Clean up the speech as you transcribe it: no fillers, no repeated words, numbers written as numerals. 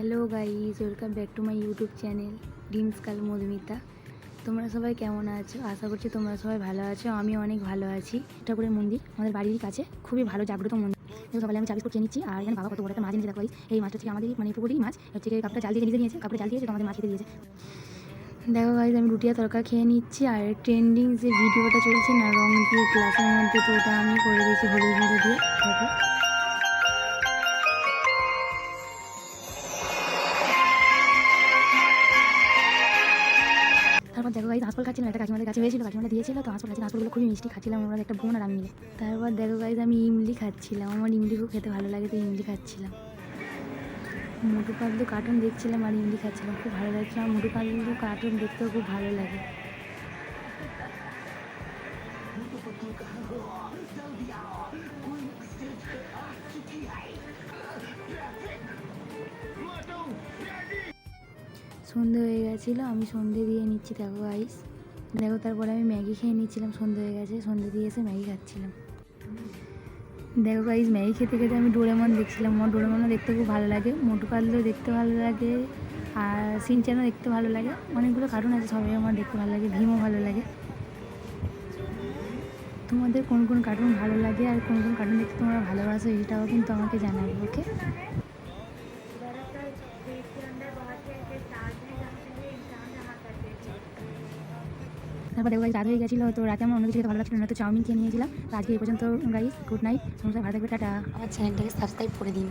Hello guys, welcome back to my YouTube channel dreams কাল মধুমিতা। তোমরা সবাই কেমন আছো? আশা করছি তোমরা সবাই ভালো আছো। আমি অনেক ভালো আছি। ঠাকুরের মন্দির আমাদের বাড়ির কাছে, খুবই ভালো জাগ্রত মন্দির। সকালে আমি 40 ফুট খেয়ে নিচ্ছি। আর এখানে বাবা কত বড় একটা মাছ এনেছে দেখো। এই মাছটা হচ্ছে আমাদের পুকুরেই মাছ হচ্ছে, কাপড়টা জাল দিয়ে নিজে নিয়েছে, কাপড়ে জাল দিয়েছে তো আমাদের মাছ খেতে দিয়েছে। দেখো গাইজ, আমি রুটি আর তরকা খেয়ে নিচ্ছি। আর ট্রেন্ডিং যে ভিডিওটা চলছে না, রং দিয়ে গ্লাসের মধ্যে, তো ওটা আমি করে দিয়েছি হলুদ গুঁড়ো দিয়ে। দেখো তারপর দেখো গাইজ, হাঁসফল খাচ্ছিলাম। একটা কাকিমাদের কাছে হয়েছিল, কাকিমাটা দিয়েছিল তো হাঁসফল খাচ্ছি। হাঁসফলগুলো খুবই মিষ্টি খাচ্ছিলাম আমরা একটা বোন আর আমি মিলে। তারপর দেখো গাইজ, আমি ইমলি খাচ্ছিলাম। আমার ইমলি খুব খেতে ভালো লাগে, তো ইমলি খাচ্ছিলাম। মোটু পাতলু কার্টুন দেখছিলাম আর ইমলি খাচ্ছিলাম, খুব ভালো লাগছিল। আমার মোটু পাতলু কার্টুন দেখতেও খুব ভালো লাগে। সন্ধে হয়ে গেছিলো, আমি সন্ধে দিয়ে নিচ্ছি। দেখো গাইস, দেখো তারপরে আমি ম্যাগি খেয়ে নিচ্ছিলাম। সন্ধে হয়ে গেছে, সন্ধে দিয়ে এসে ম্যাগি খাচ্ছিলাম। দেখো গাইস, ম্যাগি খেতে খেতে আমি ডোরেমন দেখছিলাম। আমার ডোরেমনও দেখতে খুব ভালো লাগে, মোটু পাতলু দেখতে ভালো লাগে, আর সিনচ্যানও দেখতে ভালো লাগে। অনেকগুলো কার্টুন আছে, সবাই আমার দেখতে ভালো লাগে। ভীমও ভালো লাগে। তোমাদের কোন কোন কার্টুন ভালো লাগে আর কোন কোন কার্টুন দেখতে তোমরা ভালোবাসো, এটাও কিন্তু আমাকে জানাবে, ওকে? তারপর দেখো গাইজ, রাত হয়ে গেছিলো, তো রাতে আমার অন্য কিছু খেতে ভালো লাগছিল না, তো চাউমিন খেয়ে নিয়েছিলাম। তো আজকে এই পর্যন্ত গাইজ, গুড নাইট। তোমরা ভালো থাকবে, টাটা। আমার চ্যানেলটাকে সাবস্ক্রাইব করে দিন।